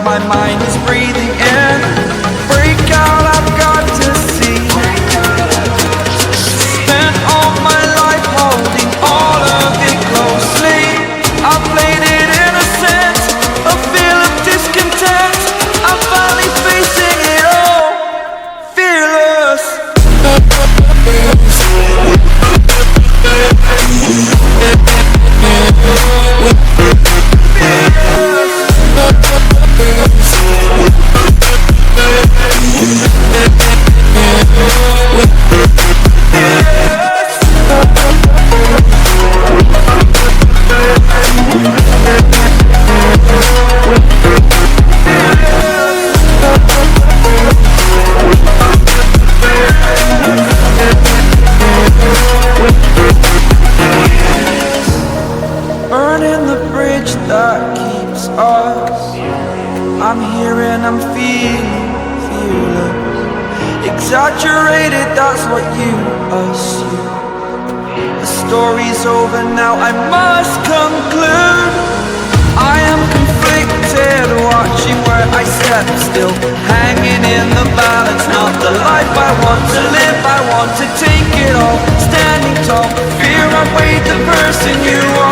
my mind is breathing in. Break out, I've got to see. Spent all my life holding all of it closely. I played it innocent, a feel of discontent. I'm finally facing it all, fearless. Burning the bridge that keeps us. I'm here and I'm feeling fearless. Exaggerated, that's what you assume. The story's over now, I must conclude. I am conflicted, watching where I step still, hanging in the balance. Not the life I want to live, I want to take it all. Standing tall, fear I weighed the person you are.